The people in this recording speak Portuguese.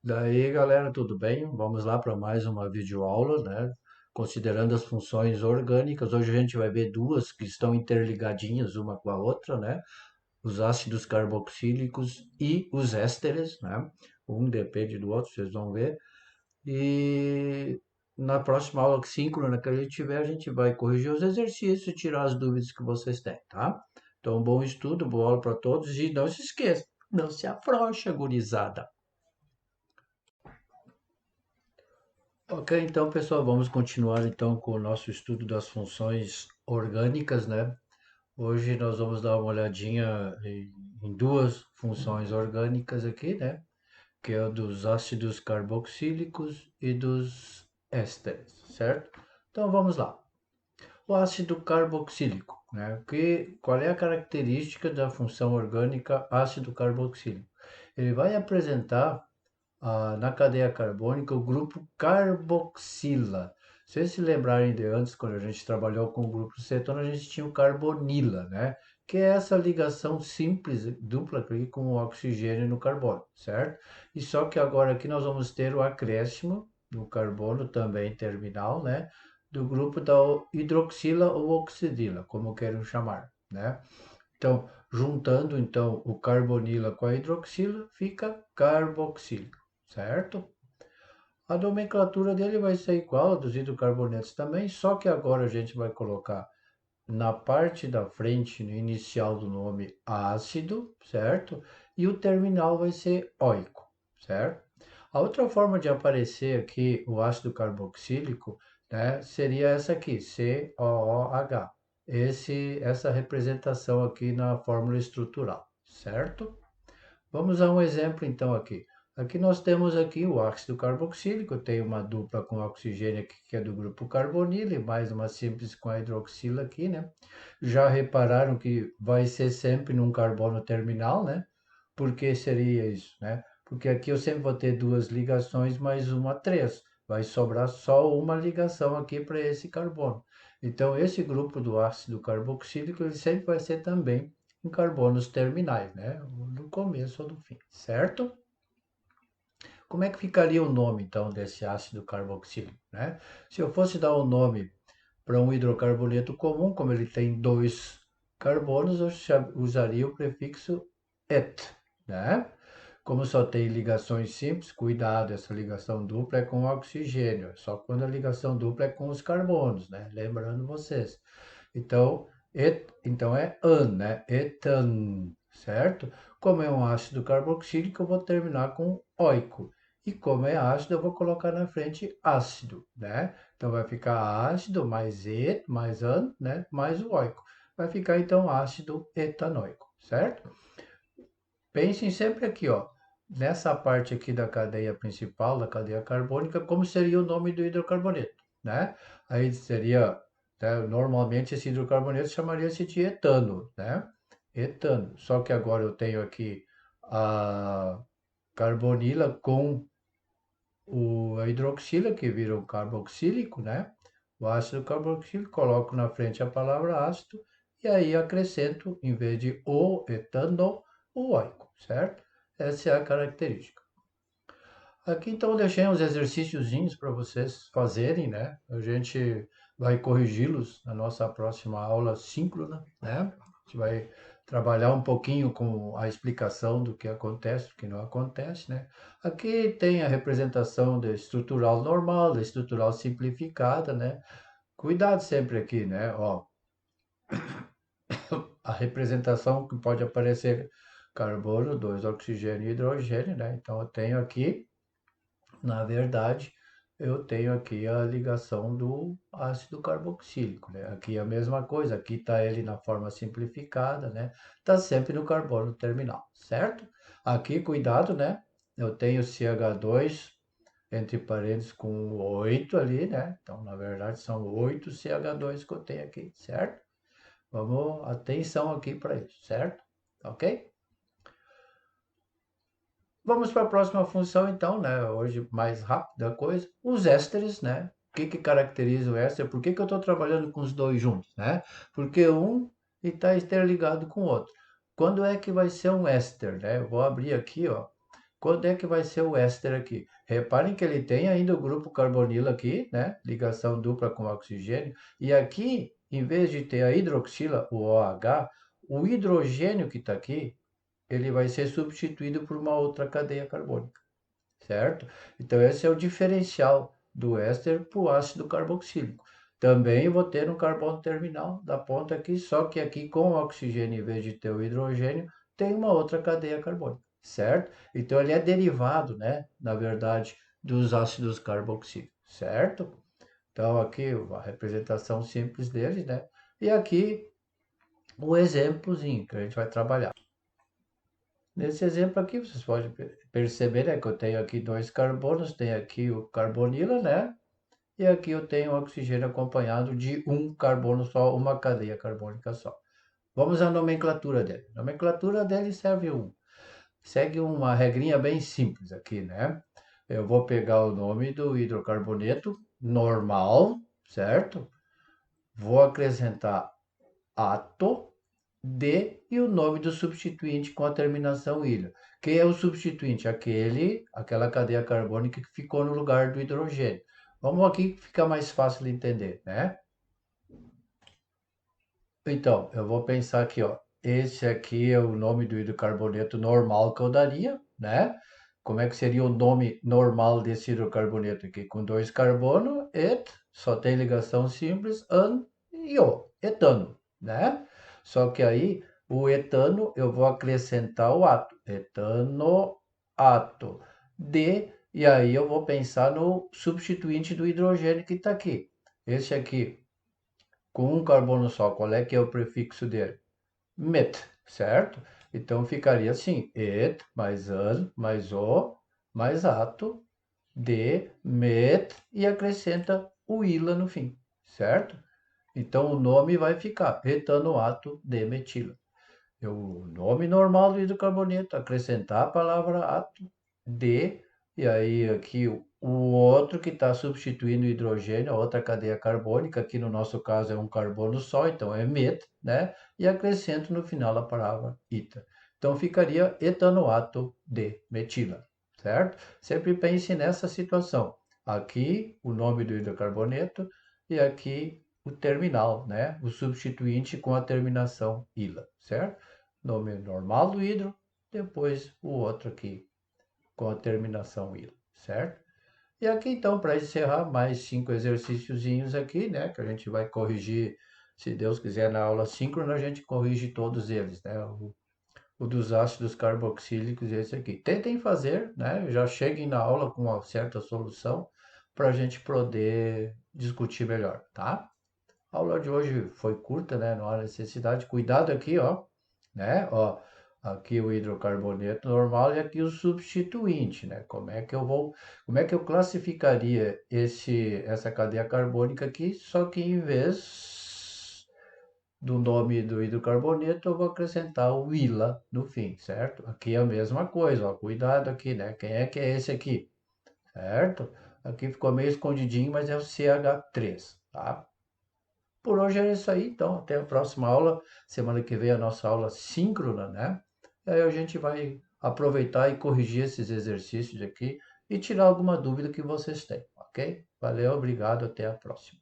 Daí, galera, tudo bem? Vamos lá para mais uma videoaula, né? Considerando as funções orgânicas. Hoje a gente vai ver duas que estão interligadinhas uma com a outra, né? Os ácidos carboxílicos e os ésteres, né? Um depende do outro, vocês vão ver. E na próxima aula síncrona que a gente tiver, a gente vai corrigir os exercícios e tirar as dúvidas que vocês têm, tá? Então, bom estudo, boa aula para todos e não se esqueça, não se afrouxa, gurizada. Ok, então pessoal, vamos continuar então com o nosso estudo das funções orgânicas, né? Hoje nós vamos dar uma olhadinha em duas funções orgânicas aqui, né? Que é o dos ácidos carboxílicos e dos ésteres, certo? Então vamos lá. O ácido carboxílico, né? Qual é a característica da função orgânica ácido carboxílico? Ele vai apresentar na cadeia carbônica o grupo carboxila. Se vocês se lembrarem de antes, quando a gente trabalhou com o grupo cetona, a gente tinha o carbonila, né? Que é essa ligação simples, dupla aqui com o oxigênio no carbono, certo? E só que agora aqui nós vamos ter o acréscimo do carbono também terminal, né? Do grupo da hidroxila ou oxidila, como queiram chamar, né? Então, juntando então o carbonila com a hidroxila, fica carboxílico, certo? A nomenclatura dele vai ser igual a dos hidrocarbonetos também, só que agora a gente vai colocar na parte da frente, no inicial do nome, ácido, certo? E o terminal vai ser óico, certo? A outra forma de aparecer aqui o ácido carboxílico, né, seria essa aqui, COOH. Essa representação aqui na fórmula estrutural, certo? Vamos a um exemplo então aqui. Aqui nós temos aqui o ácido carboxílico, tem uma dupla com oxigênio aqui que é do grupo carbonilo e mais uma simples com a hidroxila aqui, né? Já repararam que vai ser sempre num carbono terminal, né? Por que seria isso, né? Porque aqui eu sempre vou ter duas ligações mais uma três. Vai sobrar só uma ligação aqui para esse carbono. Então esse grupo do ácido carboxílico ele sempre vai ser também em carbonos terminais, né? Do começo ou do fim, certo? Como é que ficaria o nome, então, desse ácido carboxílico, né? Se eu fosse dar o nome para um hidrocarboneto comum, como ele tem dois carbonos, eu usaria o prefixo et, né? Como só tem ligações simples, cuidado, essa ligação dupla é com oxigênio, só quando a ligação dupla é com os carbonos, né? Lembrando vocês. Então, então é an, né? Etan, certo? Como é um ácido carboxílico, eu vou terminar com oico. E como é ácido, eu vou colocar na frente ácido, né? Então vai ficar ácido mais et, mais an, né? Mais o oico. Vai ficar então ácido etanoico, certo? Pensem sempre aqui, ó, nessa parte aqui da cadeia principal, da cadeia carbônica, como seria o nome do hidrocarboneto, né? Aí seria, né, normalmente esse hidrocarboneto chamaria-se de etano, né? Etano. Só que agora eu tenho aqui a carbonila com a hidroxila, que vira um carboxílico, né? O ácido carboxílico, coloco na frente a palavra ácido e aí acrescento, em vez de o etano, o oico, certo? Essa é a característica. Aqui então eu deixei uns exercíciozinhos para vocês fazerem, né? A gente vai corrigi-los na nossa próxima aula síncrona, né? A gente vai trabalhar um pouquinho com a explicação do que acontece, do que não acontece, né? Aqui tem a representação da estrutural normal, da estrutural simplificada, né? Cuidado sempre aqui, né? Ó, a representação que pode aparecer carbono, dois oxigênio e hidrogênio, né? Então eu tenho aqui na verdade, eu tenho aqui a ligação do ácido carboxílico, né? Aqui é a mesma coisa, aqui está ele na forma simplificada, né? Está sempre no carbono terminal, certo? Aqui, cuidado, né? Eu tenho CH2 entre parênteses com 8 ali, né? Então, na verdade, são 8 CH2 que eu tenho aqui, certo? Vamos, atenção aqui para isso, certo? Ok? Vamos para a próxima função, então, né? Hoje mais rápida a coisa. Os ésteres, né? O que que caracteriza o éster? Por que que eu estou trabalhando com os dois juntos, né? Porque um está interligado com o outro. Quando é que vai ser um éster, né? Eu vou abrir aqui, ó. Quando é que vai ser o éster aqui? Reparem que ele tem ainda o grupo carbonilo aqui, né? Ligação dupla com oxigênio. E aqui, em vez de ter a hidroxila, o OH, o hidrogênio que está aqui, ele vai ser substituído por uma outra cadeia carbônica, certo? Então, esse é o diferencial do éster para o ácido carboxílico. Também vou ter um carbono terminal da ponta aqui, só que aqui com o oxigênio, em vez de ter o hidrogênio, tem uma outra cadeia carbônica, certo? Então, ele é derivado, né, na verdade, dos ácidos carboxílicos, certo? Então, aqui a representação simples deles, né? E aqui o exemplozinho que a gente vai trabalhar. Nesse exemplo aqui, vocês podem perceber, né, que eu tenho aqui dois carbonos, tem aqui o carbonila, né? E aqui eu tenho o oxigênio acompanhado de um carbono só, uma cadeia carbônica só. Vamos à nomenclatura dele. A nomenclatura dele segue uma regrinha bem simples aqui, né? Eu vou pegar o nome do hidrocarboneto normal, certo? Vou acrescentar ato de e o nome do substituinte com a terminação ilha. Quem é o substituinte? Aquela cadeia carbônica que ficou no lugar do hidrogênio. Vamos aqui que fica mais fácil de entender, né? Então, eu vou pensar aqui, ó. Esse aqui é o nome do hidrocarboneto normal que eu daria, né? Como é que seria o nome normal desse hidrocarboneto aqui? Com dois carbonos, só tem ligação simples, an e o, etano, né? Só que aí, o etano, eu vou acrescentar o ato, etanoato, e aí eu vou pensar no substituinte do hidrogênio que está aqui. Esse aqui, com um carbono só, qual é que é o prefixo dele? Met, certo? Então ficaria assim, et, mais an, mais o, mais ato, de, met, e acrescenta o ila no fim, certo? Então o nome vai ficar etanoato de metila. O nome normal do hidrocarboneto, acrescentar a palavra ato, de, e aí aqui o outro que está substituindo o hidrogênio, a outra cadeia carbônica, aqui no nosso caso é um carbono só, então é met, né? E acrescento no final a palavra ita. Então ficaria etanoato de metila, certo? Sempre pense nessa situação. Aqui o nome do hidrocarboneto e aqui o terminal, né? O substituinte com a terminação ila, certo? Nome normal do hidro, depois o outro aqui com a terminação ila, certo? E aqui então, para encerrar, mais 5 exercíciozinhos aqui, né? Que a gente vai corrigir, se Deus quiser, na aula síncrona, a gente corrige todos eles, né? O dos ácidos carboxílicos e esse aqui. Tentem fazer, né? Já cheguem na aula com uma certa solução para a gente poder discutir melhor, tá? A aula de hoje foi curta, né? Não há necessidade. Cuidado aqui, ó, né? Ó, aqui o hidrocarboneto normal e aqui o substituinte, né? Como é que eu classificaria essa cadeia carbônica aqui? Só que em vez do nome do hidrocarboneto, eu vou acrescentar o ila no fim, certo? Aqui é a mesma coisa, ó. Cuidado aqui, né? Quem é que é esse aqui? Certo? Aqui ficou meio escondidinho, mas é o CH3, tá? Por hoje é isso aí, então até a próxima aula. Semana que vem a nossa aula síncrona, né? E aí a gente vai aproveitar e corrigir esses exercícios aqui e tirar alguma dúvida que vocês têm, ok? Valeu, obrigado, até a próxima.